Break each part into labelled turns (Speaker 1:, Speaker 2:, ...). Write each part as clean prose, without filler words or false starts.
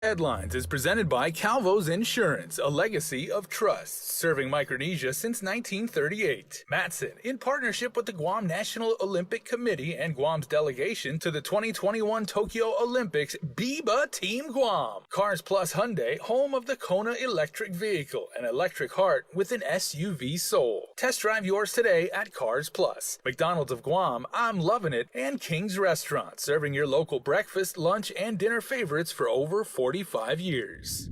Speaker 1: Headlines is presented by Calvo's Insurance, a legacy of trust, serving Micronesia since 1938. Matson, in partnership with the Guam National Olympic Committee and Guam's delegation to the 2021 Tokyo Olympics, Biba Team Guam. Cars Plus Hyundai, home of the Kona electric vehicle, an electric heart with an SUV soul. Test drive yours today at Cars Plus. McDonald's of Guam, I'm loving it, and King's Restaurant, serving your local breakfast, lunch, and dinner favorites for over 45 years.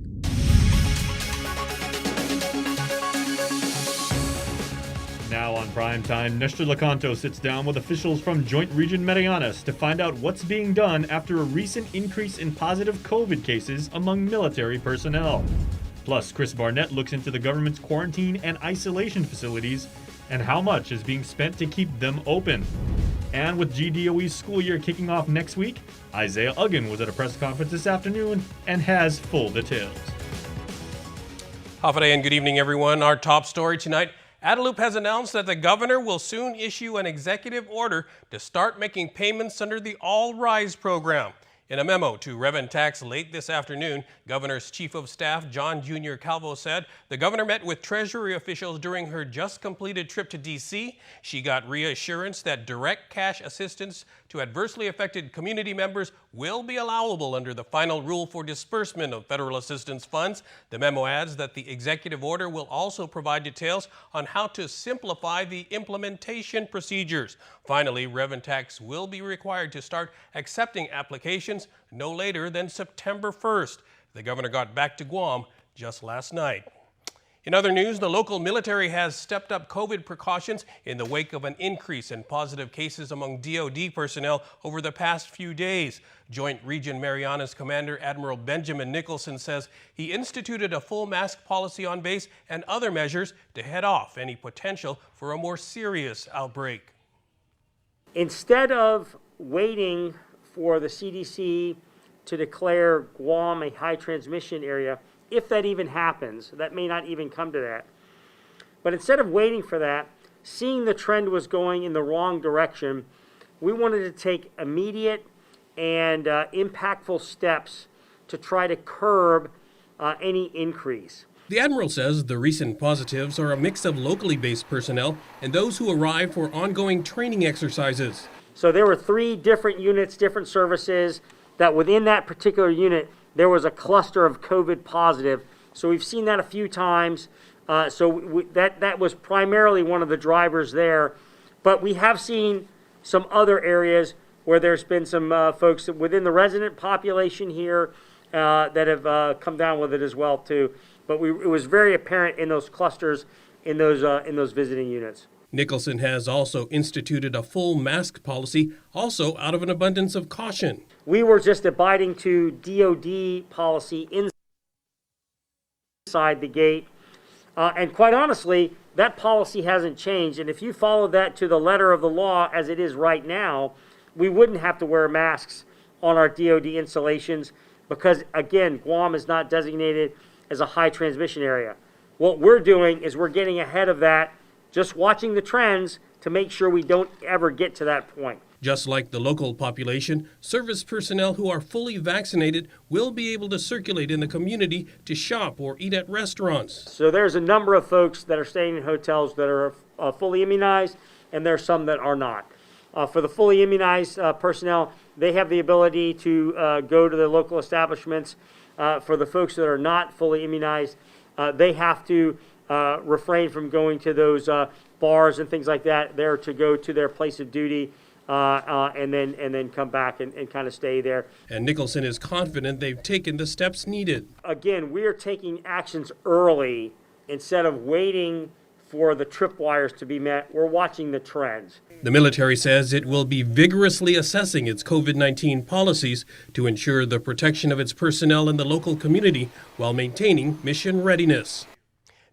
Speaker 2: Now on primetime, Nestor Lecanto sits down with officials from Joint Region Marianas to find out what's being done after a recent increase in positive COVID cases among military personnel. Plus, Chris Barnett looks into the government's quarantine and isolation facilities and how much is being spent to keep them open. And with GDOE's school year kicking off next week, Isaiah Uggan was at a press conference this afternoon and has full details.
Speaker 3: Hafa and good evening, everyone. Our top story tonight, Adelup has announced that the governor will soon issue an executive order to start making payments under the All Rise program. In a memo to Rev and Tax late this afternoon, Governor's Chief of Staff, John Jr. Calvo, said the governor met with Treasury officials during her just completed trip to D.C. She got reassurance that direct cash assistance to adversely affected community members will be allowable under the final rule for disbursement of federal assistance funds. The memo adds that the executive order will also provide details on how to simplify the implementation procedures. Finally, Rev and Tax will be required to start accepting applications no later than September 1st. The governor got back to Guam just last night. In other news, the local military has stepped up COVID precautions in the wake of an increase in positive cases among DoD personnel over the past few days. Joint Region Marianas Commander Admiral Benjamin Nicholson says he instituted a full mask policy on base and other measures to head off any potential for a more serious outbreak.
Speaker 4: Instead of waiting for the CDC to declare Guam a high transmission area, if that even happens, that may not even come to that. But instead of waiting for that, seeing the trend was going in the wrong direction, we wanted to take immediate and impactful steps to try to curb any increase.
Speaker 3: The Admiral says the recent positives are a mix of locally based personnel and those who arrive for ongoing training exercises.
Speaker 4: So there were 3 different units, different services, that within that particular unit, there was a cluster of COVID positive. So we've seen that a few times. That was primarily one of the drivers there. But we have seen some other areas where there's been some folks within the resident population here that have come down with it as well too. But it was very apparent in those clusters, in those visiting units.
Speaker 3: Nicholson has also instituted a full mask policy, also out of an abundance of caution.
Speaker 4: We were just abiding to DoD policy inside the gate. And quite honestly, that policy hasn't changed. And if you follow that to the letter of the law as it is right now, we wouldn't have to wear masks on our DoD installations because, again, Guam is not designated as a high transmission area. What we're doing is we're getting ahead of that, just watching the trends to make sure we don't ever get to that point.
Speaker 3: Just like the local population, service personnel who are fully vaccinated will be able to circulate in the community to shop or eat at restaurants.
Speaker 4: So there's a number of folks that are staying in hotels that are fully immunized, and there's some that are not. For the fully immunized personnel, they have the ability to go to the local establishments. For the folks that are not fully immunized, they have to refrain from going to those bars and things like that. They're to go to their place of duty and then come back and kind of stay there.
Speaker 3: And Nicholson is confident they've taken the steps needed.
Speaker 4: Again, we are taking actions early instead of waiting for the tripwires to be met. We're watching the trends.
Speaker 3: The military says it will be vigorously assessing its COVID-19 policies to ensure the protection of its personnel in the local community while maintaining mission readiness.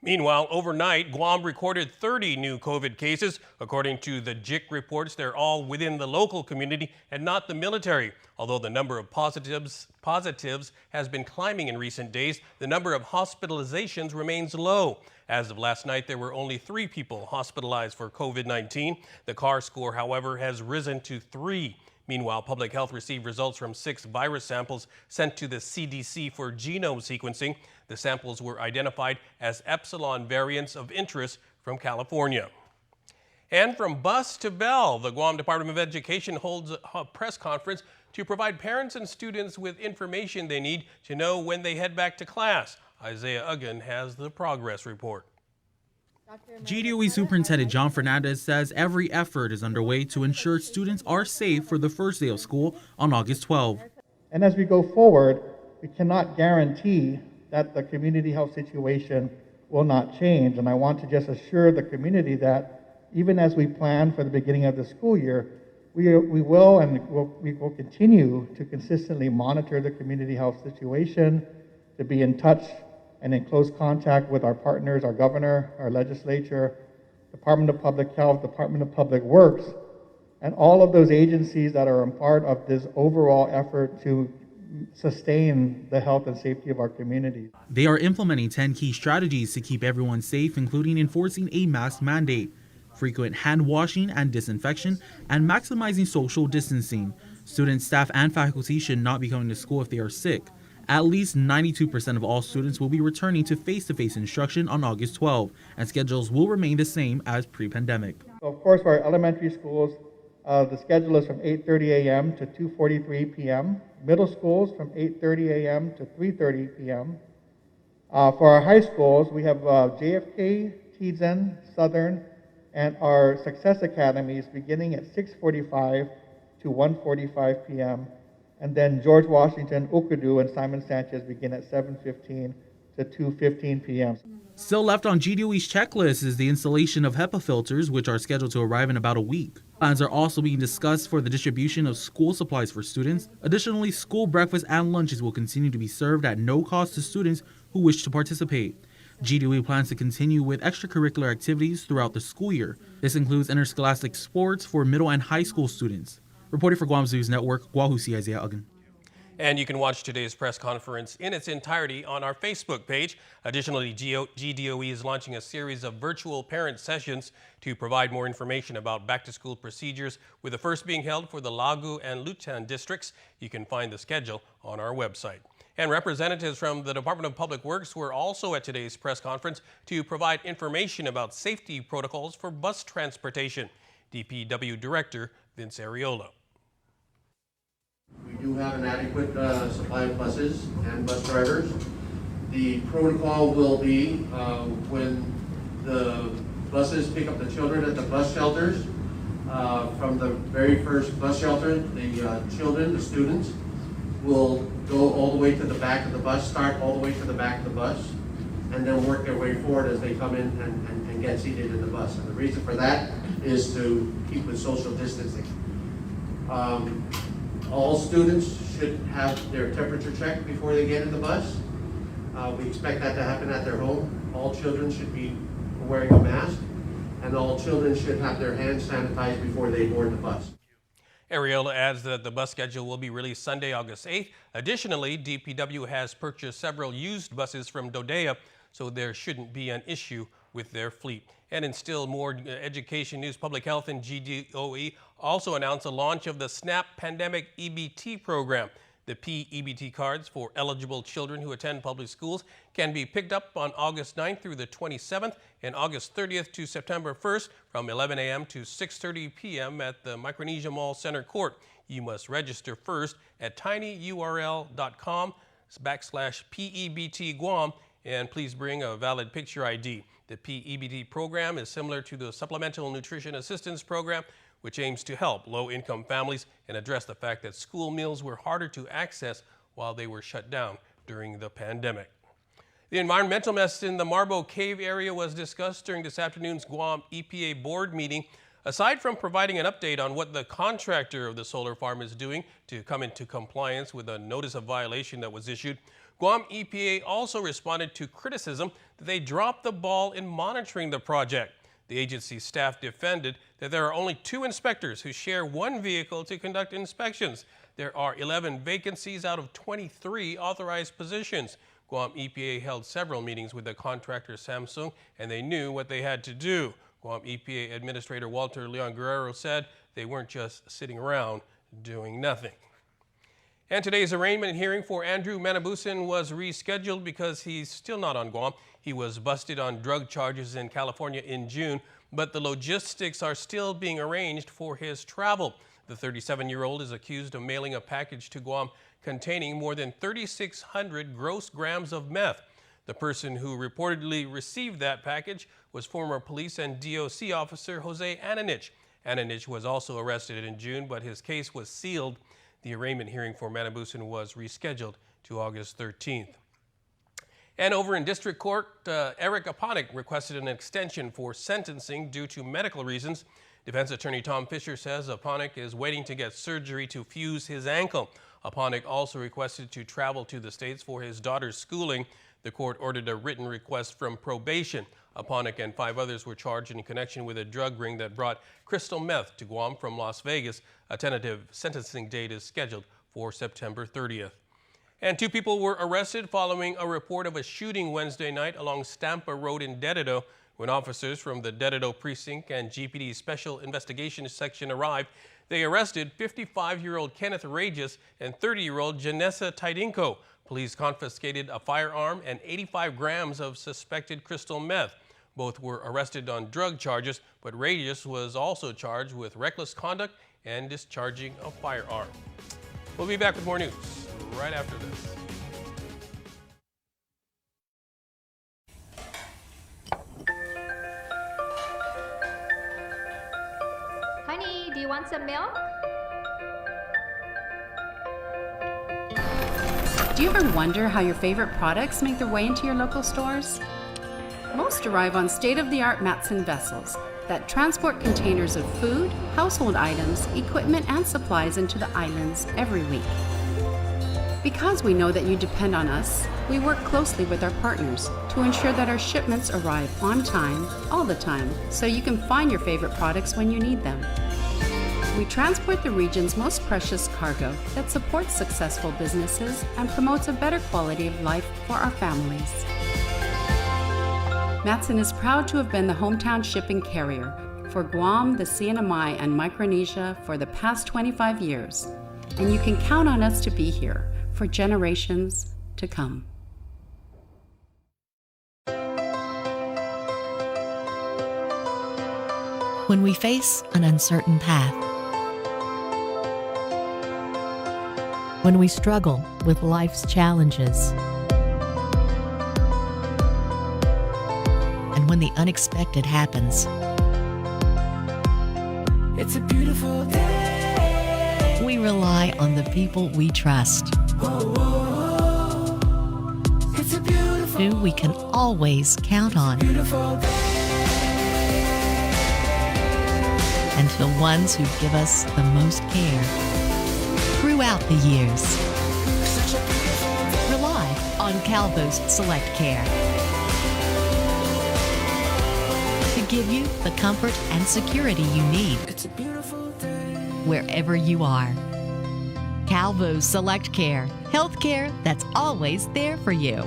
Speaker 3: Meanwhile, overnight, Guam recorded 30 new COVID cases. According to the JIC reports, they're all within the local community and not the military. Although the number of positives has been climbing in recent days, the number of hospitalizations remains low. As of last night, there were only 3 people hospitalized for COVID-19. The CAR score, however, has risen to 3. Meanwhile, public health received results from 6 virus samples sent to the CDC for genome sequencing. The samples were identified as epsilon variants of interest from California. And from bus to bell, the Guam Department of Education holds a press conference to provide parents and students with information they need to know when they head back to class. Isaiah Uggan has the progress report.
Speaker 5: GDOE Superintendent John Fernandez says every effort is underway to ensure students are safe for the first day of school on August 12.
Speaker 6: And as we go forward, we cannot guarantee that the community health situation will not change. And I want to just assure the community that even as we plan for the beginning of the school year, we will continue to consistently monitor the community health situation, to be in touch and in close contact with our partners, our governor, our legislature, Department of Public Health, Department of Public Works, and all of those agencies that are a part of this overall effort to sustain the health and safety of our communities.
Speaker 5: They are implementing 10 key strategies to keep everyone safe, including enforcing a mask mandate, frequent hand washing and disinfection, and maximizing social distancing. Students, staff, and faculty should not be coming to school if they are sick. At least 92% of all students will be returning to face-to-face instruction on August 12, and schedules will remain the same as pre-pandemic.
Speaker 6: So of course, for our elementary schools, the schedule is from 8:30 a.m. to 2:43 p.m. Middle schools from 8:30 a.m. to 3:30 p.m. For our high schools, we have JFK, Tizen, Southern, and our Success Academies beginning at 6:45 to 1:45 p.m. And then George Washington, Ukadu, and Simon Sanchez begin at 7:15 to 2:15 p.m.
Speaker 5: Still left on GDOE's checklist is the installation of HEPA filters, which are scheduled to arrive in about a week. Plans are also being discussed for the distribution of school supplies for students. Additionally, school breakfast and lunches will continue to be served at no cost to students who wish to participate. GDOE plans to continue with extracurricular activities throughout the school year. This includes interscholastic sports for middle and high school students. Reporting for Guam's News Network, Guahusi Isaiah Uggan.
Speaker 3: And you can watch today's press conference in its entirety on our Facebook page. Additionally, GDOE is launching a series of virtual parent sessions to provide more information about back-to-school procedures, with the first being held for the Lagu and Lutan districts. You can find the schedule on our website. And representatives from the Department of Public Works were also at today's press conference to provide information about safety protocols for bus transportation. DPW Director Vince Areola.
Speaker 7: We do have an adequate supply of buses and bus drivers. The protocol will be when the buses pick up the children at the bus shelters. From the very first bus shelter, the children, the students, will go all the way to the back of the bus, start all the way to the back of the bus, and then work their way forward as they come in and get seated in the bus. And the reason for that is to keep with social distancing. All students should have their temperature checked before they get in the bus. We expect that to happen at their home. All children should be wearing a mask, and all children should have their hands sanitized before they board the bus.
Speaker 3: Areola adds that the bus schedule will be released Sunday, August 8th. Additionally, DPW has purchased several used buses from Dodea, so there shouldn't be an issue with their fleet. And in still more education news, Public Health and GDOE also announced the launch of the SNAP Pandemic EBT program. The PEBT cards for eligible children who attend public schools can be picked up on August 9th through the 27th and August 30th to September 1st from 11 a.m. to 6:30 p.m. at the Micronesia Mall Center Court. You must register first at tinyurl.com/PEBT Guam, and please bring a valid picture ID. The PEBT program is similar to the Supplemental Nutrition Assistance Program, which aims to help low-income families and address the fact that school meals were harder to access while they were shut down during the pandemic. The environmental mess in the Marbo Cave area was discussed during this afternoon's Guam EPA board meeting. Aside from providing an update on what the contractor of the solar farm is doing to come into compliance with a notice of violation that was issued, Guam EPA also responded to criticism that they dropped the ball in monitoring the project. The agency staff defended that there are only 2 inspectors who share 1 vehicle to conduct inspections. There are 11 vacancies out of 23 authorized positions. Guam EPA held several meetings with the contractor Samsung, and they knew what they had to do. Guam EPA Administrator Walter Leon Guerrero said they weren't just sitting around doing nothing. And today's arraignment hearing for Andrew Manabusan was rescheduled because he's still not on Guam. He was busted on drug charges in California in June, but the logistics are still being arranged for his travel. The 37-year-old is accused of mailing a package to Guam containing more than 3,600 gross grams of meth. The person who reportedly received that package was former police and DOC officer Jose Ananich. Ananich was also arrested in June, but his case was sealed. The arraignment hearing for Manabusan was rescheduled to August 13th. And over in District Court, Eric Aponic requested an extension for sentencing due to medical reasons. Defense attorney Tom Fisher says Aponic is waiting to get surgery to fuse his ankle. Aponic also requested to travel to the States for his daughter's schooling. The court ordered a written request from probation. Aponic and 5 others were charged in connection with a drug ring that brought crystal meth to Guam from Las Vegas. A tentative sentencing date is scheduled for September 30th. And 2 people were arrested following a report of a shooting Wednesday night along Stampa Road in Dededo. When officers from the Dededo Precinct and GPD's Special Investigations Section arrived, they arrested 55-year-old Kenneth Regis and 30-year-old Janessa Tidinko. Police confiscated a firearm and 85 grams of suspected crystal meth. Both were arrested on drug charges, but Regis was also charged with reckless conduct and discharging a firearm. We'll be back with more news right after this.
Speaker 8: Honey, do you want some milk?
Speaker 9: Do you ever wonder how your favorite products make their way into your local stores? Most arrive on state-of-the-art Matson vessels that transport containers of food, household items, equipment, and supplies into the islands every week. Because we know that you depend on us, we work closely with our partners to ensure that our shipments arrive on time, all the time, so you can find your favorite products when you need them. We transport the region's most precious cargo that supports successful businesses and promotes a better quality of life for our families. Matson is proud to have been the hometown shipping carrier for Guam, the CNMI, and Micronesia for the past 25 years, and you can count on us to be here for generations to come.
Speaker 10: When we face an uncertain path, when we struggle with life's challenges, and when the unexpected happens,
Speaker 11: it's a beautiful day.
Speaker 10: We rely on the people we trust,
Speaker 11: It's a beautiful,
Speaker 10: who we can always count on,
Speaker 11: beautiful day.
Speaker 10: and the ones who give us the most care throughout the years.
Speaker 11: Such a beautiful day.
Speaker 10: Rely on Calvo's Select Care to give you the comfort and security you need
Speaker 11: It's a beautiful day.
Speaker 10: wherever you are. Calvo's Select Care, healthcare that's always there for you.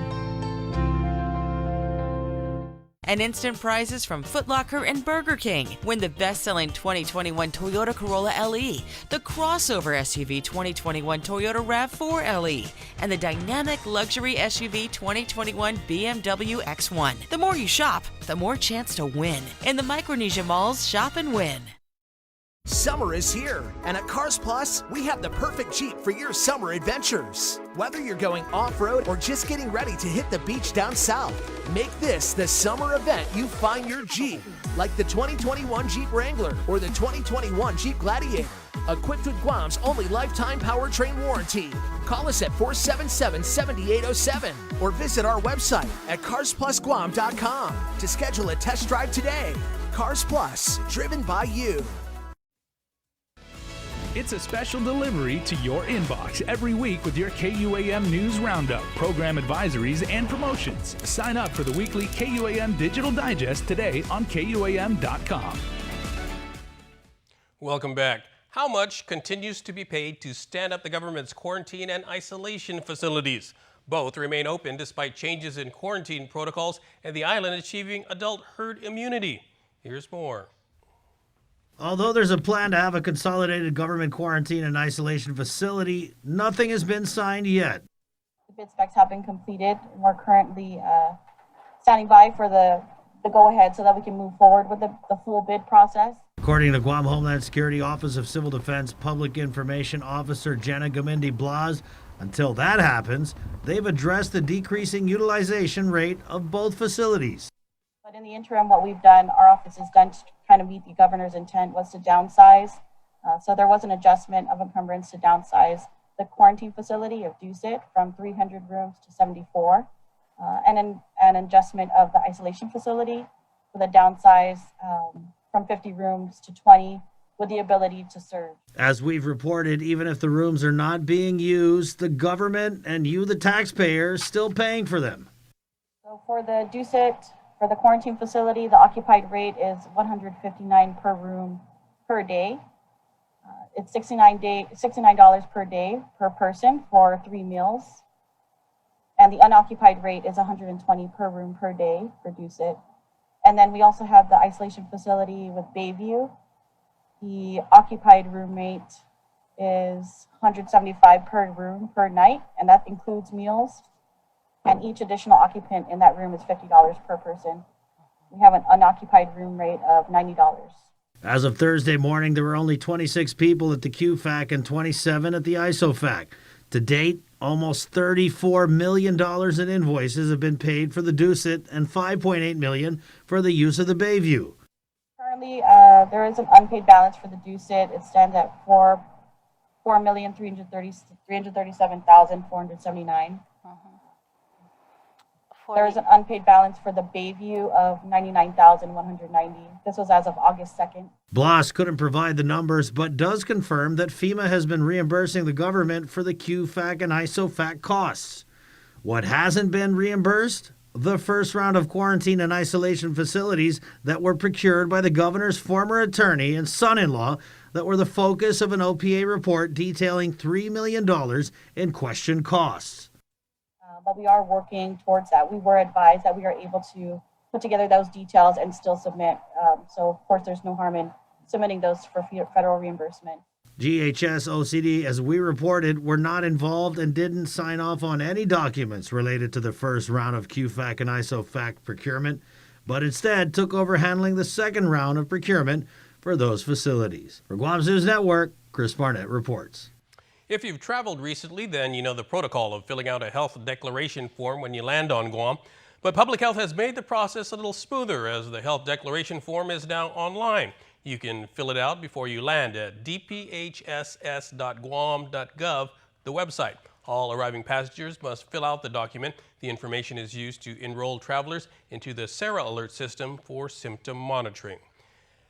Speaker 12: And instant prizes from Foot Locker and Burger King. Win the best-selling 2021 Toyota Corolla LE, the crossover SUV 2021 Toyota RAV4 LE, and the dynamic luxury SUV 2021 BMW X1. The more you shop, the more chance to win. In the Micronesia Malls, shop and win.
Speaker 13: Summer is here, and at Cars Plus, we have the perfect Jeep for your summer adventures. Whether you're going off-road or just getting ready to hit the beach down south, make this the summer event you find your Jeep, like the 2021 Jeep Wrangler or the 2021 Jeep Gladiator, equipped with Guam's only lifetime powertrain warranty. Call us at 477-7807 or visit our website at carsplusguam.com to schedule a test drive today. Cars Plus, driven by you.
Speaker 1: It's a special delivery to your inbox every week with your KUAM News Roundup, program advisories, and promotions. Sign up for the weekly KUAM Digital Digest today on KUAM.com.
Speaker 3: Welcome back. How much continues to be paid to stand up the government's quarantine and isolation facilities? Both remain open despite changes in quarantine protocols and the island achieving adult herd immunity. Here's more.
Speaker 14: Although there's a plan to have a consolidated government quarantine and isolation facility, nothing has been signed yet.
Speaker 15: The bid specs have been completed, and we're currently standing by for the go-ahead so that we can move forward with the full bid process.
Speaker 14: According to Guam Homeland Security Office of Civil Defense Public Information Officer Jenna Gamindi Blas, until that happens, they've addressed the decreasing utilization rate of both facilities.
Speaker 15: But in the interim, what we've done, our office has done to kind of meet the governor's intent was to downsize. So there was an adjustment of encumbrance to downsize the quarantine facility of Dusit from 300 rooms to 74, and an adjustment of the isolation facility with a downsize from 50 rooms to 20 with the ability to serve.
Speaker 14: As we've reported, even if the rooms are not being used, the government and you, the taxpayer, are still paying for them.
Speaker 15: So for the Dusit, for the quarantine facility, the occupied rate is $159 per room per day. It's $69 per day per person for 3 meals. And the unoccupied rate is $120 per room per day for Dusit. And then we also have the isolation facility with Bayview. The occupied room rate is $175 per room per night, and that includes meals. And each additional occupant in that room is $50 per person. We have an unoccupied room rate of $90.
Speaker 14: As of Thursday morning, there were only 26 people at the QFAC and 27 at the ISOFAC. To date, almost $34 million in invoices have been paid for the Dusit and $5.8 million for the use of the Bayview.
Speaker 15: Currently, there is an unpaid balance for the Dusit. It stands at $4,337,479. There is an unpaid balance for the Bayview of $99,190. This was as of August 2nd.
Speaker 14: Blas couldn't provide the numbers, but does confirm that FEMA has been reimbursing the government for the QFAC and ISOFAC costs. What hasn't been reimbursed? The first round of quarantine and isolation facilities that were procured by the governor's former attorney and son-in-law that were the focus of an OPA report detailing $3 million in questioned costs.
Speaker 15: But we are working towards that. We were advised that we are able to put together those details and still submit. So, of course, there's no harm in submitting those for federal reimbursement.
Speaker 14: GHS OCD, as we reported, were not involved and didn't sign off on any documents related to the first round of QFAC and ISOFAC procurement, but instead took over handling the second round of procurement for those facilities. For Guam's News Network, Chris Barnett reports.
Speaker 3: If you've traveled recently, then you know the protocol of filling out a health declaration form when you land on Guam. But Public Health has made the process a little smoother as the health declaration form is now online. You can fill it out before you land at dphss.guam.gov, the website. All arriving passengers must fill out the document. The information is used to enroll travelers into the SARA alert system for symptom monitoring.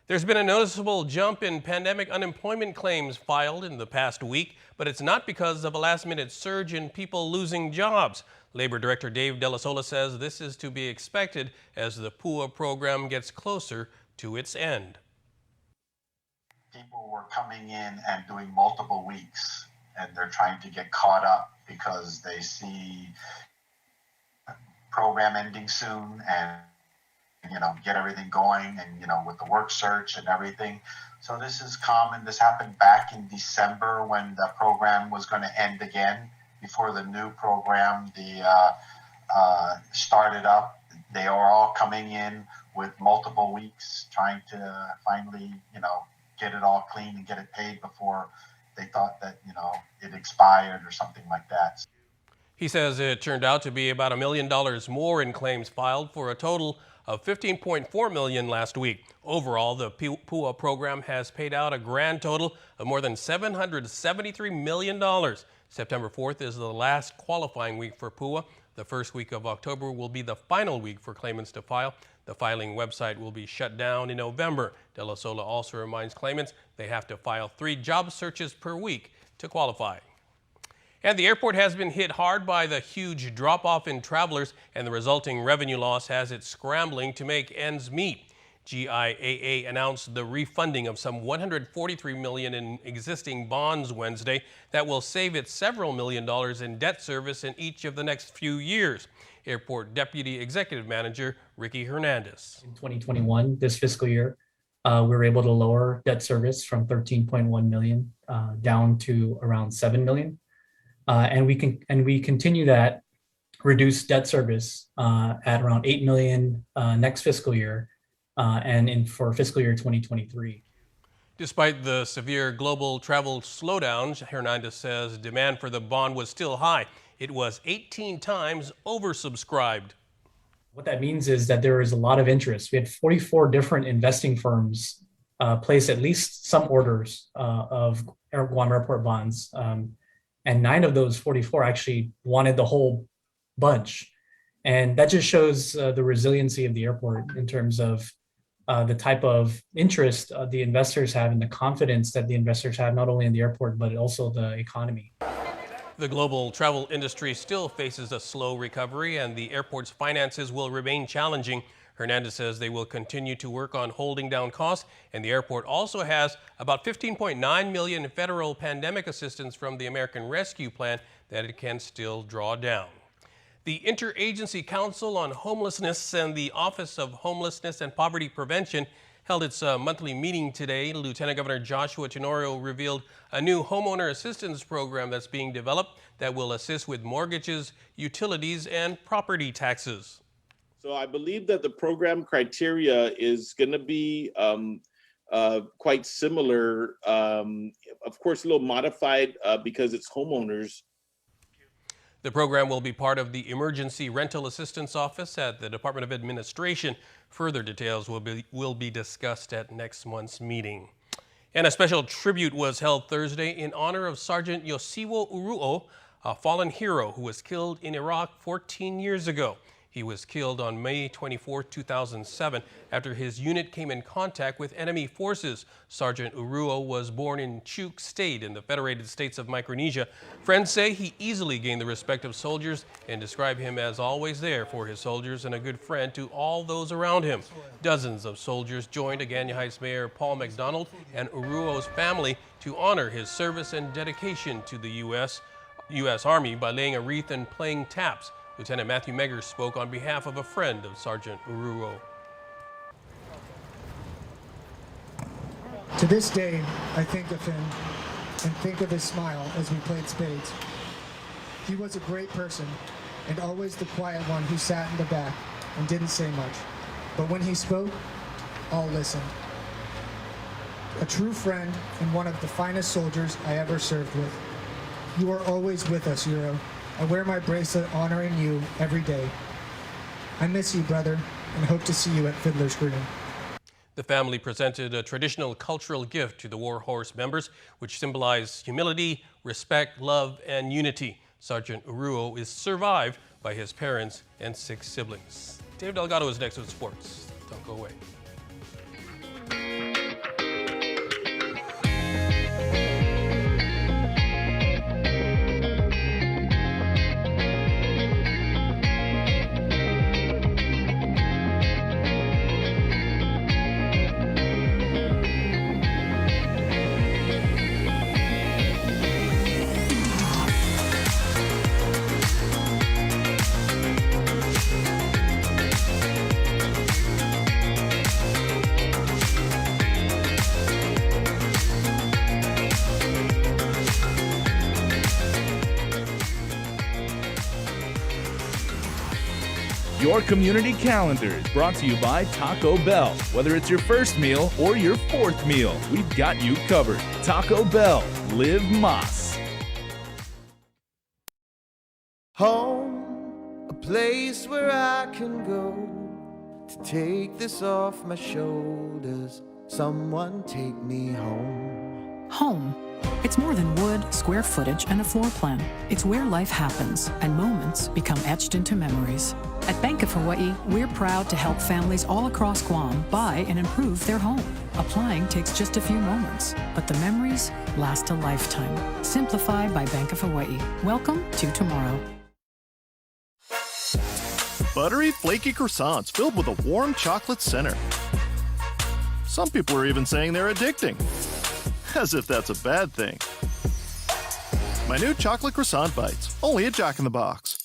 Speaker 3: There's been a noticeable jump in pandemic unemployment claims filed in the past week, but it's not because of a last-minute surge in people losing jobs. Labor Director Dave De La Sola says this is to be expected as the PUA program gets closer to its end.
Speaker 16: People were coming in and doing multiple weeks, and they're trying to get caught up because they see program ending soon and get everything going and, with the work search and everything. So this is common. This happened back in December when the program was going to end again before the new program started up. They are all coming in with multiple weeks trying to finally, get it all clean and get it paid before they thought that, it expired or something like that.
Speaker 3: He says it turned out to be about $1 million more in claims filed for a total of $15.4 million last week. Overall, the PUA program has paid out a grand total of more than $773 million. September 4th is the last qualifying week for PUA. The first week of October will be the final week for claimants to file. The filing website will be shut down in November. De La Sola also reminds claimants they have to file 3 job searches per week to qualify. And the airport has been hit hard by the huge drop-off in travelers, and the resulting revenue loss has it scrambling to make ends meet. GIAA announced the refunding of some $143 million in existing bonds Wednesday that will save it several million dollars in debt service in each of the next few years. Airport Deputy Executive Manager Ricky Hernandez.
Speaker 17: In 2021, this fiscal year, we were able to lower debt service from 13.1 million down to around 7 million. And we continue that reduced debt service at around 8 million next fiscal year and for fiscal year 2023.
Speaker 3: Despite the severe global travel slowdowns, Hernandez says demand for the bond was still high. It was 18 times oversubscribed.
Speaker 17: What that means is that there is a lot of interest. We had 44 different investing firms place at least some orders of Guam Airport bonds. And 9 of those 44 actually wanted the whole bunch. And that just shows the resiliency of the airport in terms of the type of interest the investors have and the confidence that the investors have not only in the airport, but also the economy.
Speaker 3: The global travel industry still faces a slow recovery and the airport's finances will remain challenging. Hernandez says they will continue to work on holding down costs, and the airport also has about $15.9 million in federal pandemic assistance from the American Rescue Plan that it can still draw down. The Interagency Council on Homelessness and the Office of Homelessness and Poverty Prevention held its monthly meeting today. Lieutenant Governor Joshua Tenorio revealed a new homeowner assistance program that's being developed that will assist with mortgages, utilities, and property taxes.
Speaker 18: So I believe that the program criteria is going to be quite similar, of course, a little modified because it's homeowners.
Speaker 3: The program will be part of the Emergency Rental Assistance Office at the Department of Administration. Further details will be discussed at next month's meeting. And a special tribute was held Thursday in honor of Sergeant Yosiwo Uruo, a fallen hero who was killed in Iraq 14 years ago. He was killed on May 24, 2007, after his unit came in contact with enemy forces. Sergeant Uruo was born in Chuuk State in the Federated States of Micronesia. Friends say he easily gained the respect of soldiers and describe him as always there for his soldiers and a good friend to all those around him. Dozens of soldiers joined Agana Heights Mayor Paul McDonald and Uruo's family to honor his service and dedication to the U.S. Army by laying a wreath and playing taps. Lieutenant Matthew Meggers spoke on behalf of a friend of Sergeant Uruo.
Speaker 19: To this day, I think of him and think of his smile as we played spades. He was a great person and always the quiet one who sat in the back and didn't say much. But when he spoke, all listened. A true friend and one of the finest soldiers I ever served with. You are always with us, Uro. I wear my bracelet honoring you every day. I miss you, brother, and hope to see you at Fiddler's Green.
Speaker 3: The family presented a traditional cultural gift to the War Horse members, which symbolized humility, respect, love, and unity. Sergeant Uruo is survived by his parents and 6 siblings. Dave Delgado is next with sports. Don't go away.
Speaker 1: Your community calendar is brought to you by Taco Bell. Whether it's your first meal or your 4th meal, we've got you covered. Taco Bell, live Mas.
Speaker 11: Home, a place where I can go to take this off my shoulders. Someone take me home.
Speaker 20: Home. It's more than wood, square footage, and a floor plan. It's where life happens, and moments become etched into memories. At Bank of Hawaii, we're proud to help families all across Guam buy and improve their home. Applying takes just a few moments, but the memories last a lifetime. Simplify by Bank of Hawaii. Welcome to tomorrow.
Speaker 21: Buttery, flaky croissants filled with a warm chocolate center. Some people are even saying they're addicting. As if that's a bad thing. My new chocolate croissant bites, only at Jack in the Box.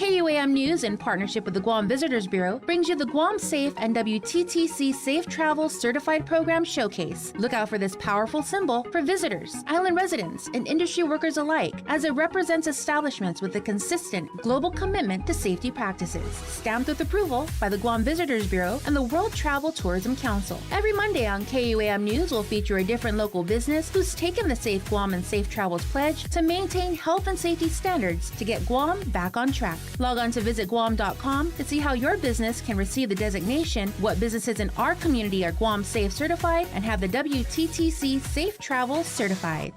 Speaker 2: KUAM News, in partnership with the Guam Visitors Bureau, brings you the Guam Safe and WTTC Safe Travel Certified Program Showcase. Look out for this powerful symbol for visitors, island residents, and industry workers alike, as it represents establishments with a consistent global commitment to safety practices. Stamped with approval by the Guam Visitors Bureau and the World Travel Tourism Council. Every Monday on KUAM News will feature a different local business who's taken the Safe Guam and Safe Travels pledge to maintain health and safety standards to get Guam back on track. Log on to visitguam.com to see how your business can receive the designation, what businesses in our community are Guam Safe certified, and have the WTTC Safe Travel certified.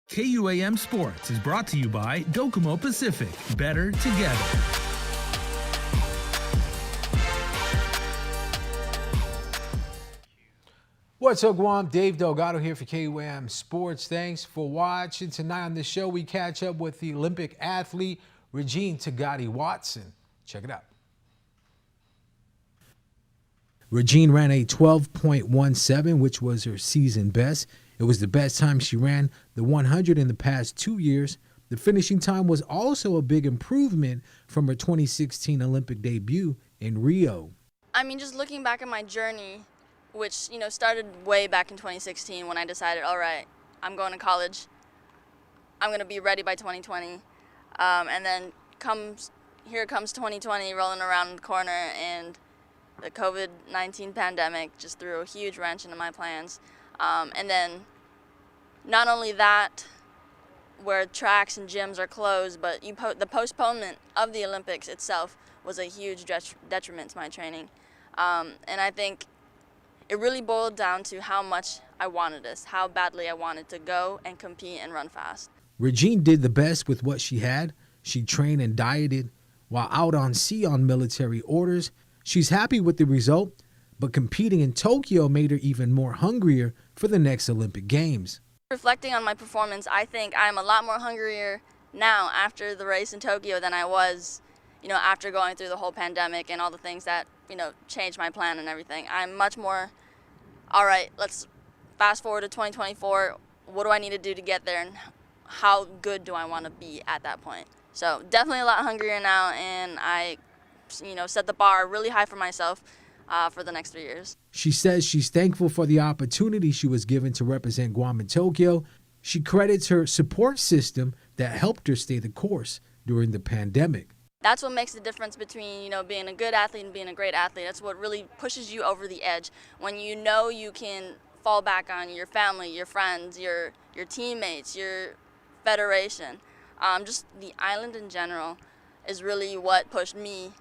Speaker 1: KUAM Sports is brought to you by Docomo Pacific. Better together.
Speaker 22: What's up, Guam? Dave Delgado here for KUAM Sports. Thanks for watching. Tonight on the show, we catch up with the Olympic athlete Regine Tagati Watson. Check it out. Regine ran a 12.17, which was her season best. It was the best time she ran the 100 in the past 2 years. The finishing time was also a big improvement from her 2016 Olympic debut in Rio.
Speaker 23: I mean, just looking back at my journey, which, you know, started way back in 2016 when I decided, all right, I'm going to college. I'm going to be ready by 2020. And then here comes 2020 rolling around the corner, and the COVID-19 pandemic just threw a huge wrench into my plans. And then not only that, where tracks and gyms are closed, but the postponement of the Olympics itself was a huge detriment to my training. And I think it really boiled down to how much I wanted this, how badly I wanted to go and compete and run fast.
Speaker 22: Regine did the best with what she had. She trained and dieted while out on sea on military orders. She's happy with the result, but competing in Tokyo made her even more hungrier for the next Olympic Games.
Speaker 23: Reflecting on my performance, I think I'm a lot more hungrier now after the race in Tokyo than I was, you know, after going through the whole pandemic and all the things that, you know, changed my plan and everything. I'm much more, all right, let's fast forward to 2024. What do I need to do to get there, and how good do I want to be at that point? So definitely a lot hungrier now, and I, you know, set the bar really high for myself for the next 3 years.
Speaker 22: She says she's thankful for the opportunity she was given to represent Guam in Tokyo. She credits her support system that helped her stay the course during the pandemic.
Speaker 23: That's what makes the difference between, you know, being a good athlete and being a great athlete. That's what really pushes you over the edge. When you know you can fall back on your family, your friends, your teammates, your federation. Just the island in general is really what pushed me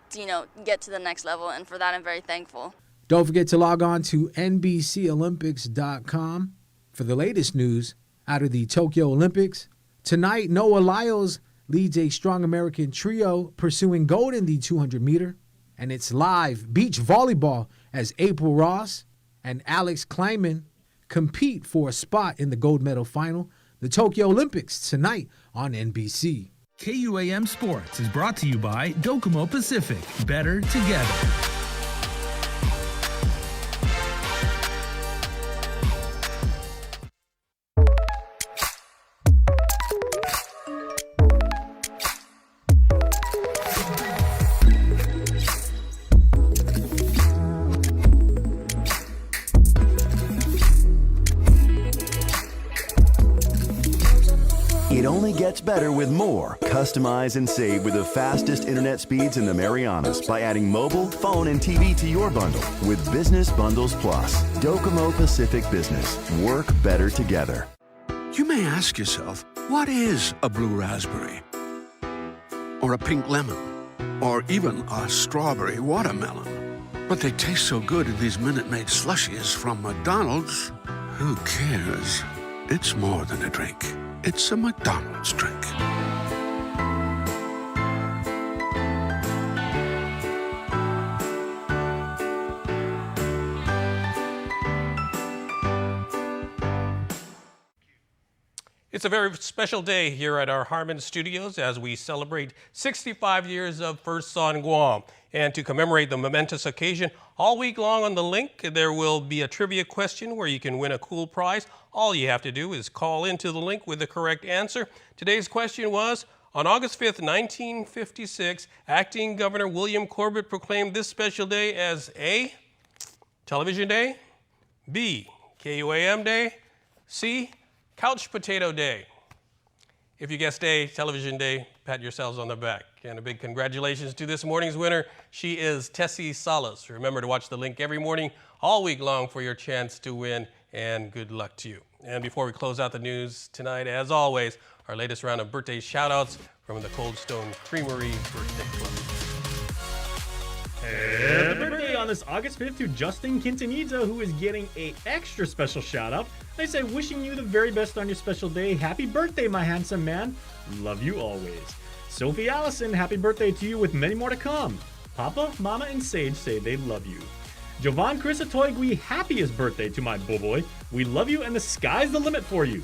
Speaker 23: to, you know, get to the next level, and for that I'm very thankful.
Speaker 22: Don't forget to log on to NBCOlympics.com for the latest news out of the Tokyo Olympics. Tonight, Noah Lyles leads a strong American trio pursuing gold in the 200-meter. And it's live beach volleyball as April Ross and Alex Kleiman compete for a spot in the gold medal final. The Tokyo Olympics tonight on NBC.
Speaker 1: KUAM Sports is brought to you by Docomo Pacific. Better together.
Speaker 24: It only gets better with more. Customize and save with the fastest internet speeds in the Marianas by adding mobile, phone, and TV to your bundle with Business Bundles Plus. Docomo Pacific Business. Work better together.
Speaker 25: You may ask yourself, what is a blue raspberry? Or a pink lemon? Or even a strawberry watermelon? But they taste so good in these Minute Maid slushies from McDonald's. Who cares? It's more than a drink. It's a McDonald's drink.
Speaker 3: It's a very special day here at our Harmon Studios as we celebrate 65 years of First on Guam. And to commemorate the momentous occasion, all week long on the link, there will be a trivia question where you can win a cool prize. All you have to do is call into the link with the correct answer. Today's question was, On August 5th, 1956, acting Governor William Corbett proclaimed this special day as A, Television Day, B, KUAM Day, C, Couch Potato Day. If you guessed A, Television Day, pat yourselves on the back. And a big congratulations to this morning's winner. She is Tessie Salas. Remember to watch the link every morning, all week long, for your chance to win, and good luck to you. And before we close out the news tonight, as always, our latest round of birthday shout-outs from the Cold Stone Creamery Birthday Club.
Speaker 4: Happy birthday on this August 5th to Justin Quintanilla, who is getting a extra special shout-out. I say wishing you the very best on your special day. Happy birthday, my handsome man. Love you always. Sophie Allison, happy birthday to you with many more to come. Papa, Mama, and Sage say they love you. Jovan Chris Atoigui, happiest birthday to my boy. We love you and the sky's the limit for you.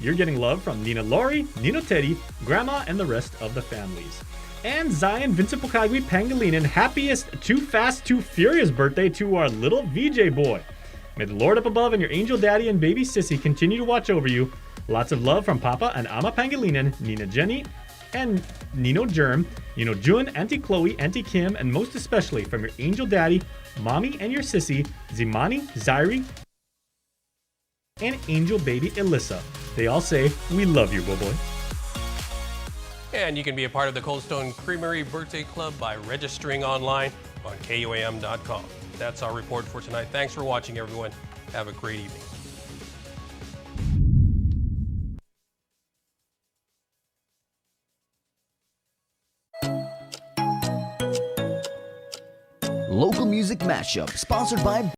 Speaker 4: You're getting love from Nina Lori, Nino Teddy, Grandma, and the rest of the families. And Zion Vincent Pokagwi Pangilinan, happiest Too Fast, Too Furious birthday to our little VJ boy. May the Lord up above and your angel daddy and baby sissy continue to watch over you. Lots of love from Papa and Ama Pangilinan, Nina Jenny, and Nino Germ, Nino June, Auntie Chloe, Auntie Kim, and most especially from your angel daddy, Mommy, and your sissy, Zimani, Zairi, and angel baby Alyssa. They all say, we love you, boy.
Speaker 3: And you can be a part of the Cold Stone Creamery Birthday Club by registering online on KUAM.com. That's our report for tonight. Thanks for watching, everyone. Have a great evening.
Speaker 5: Local Music Mashup, sponsored by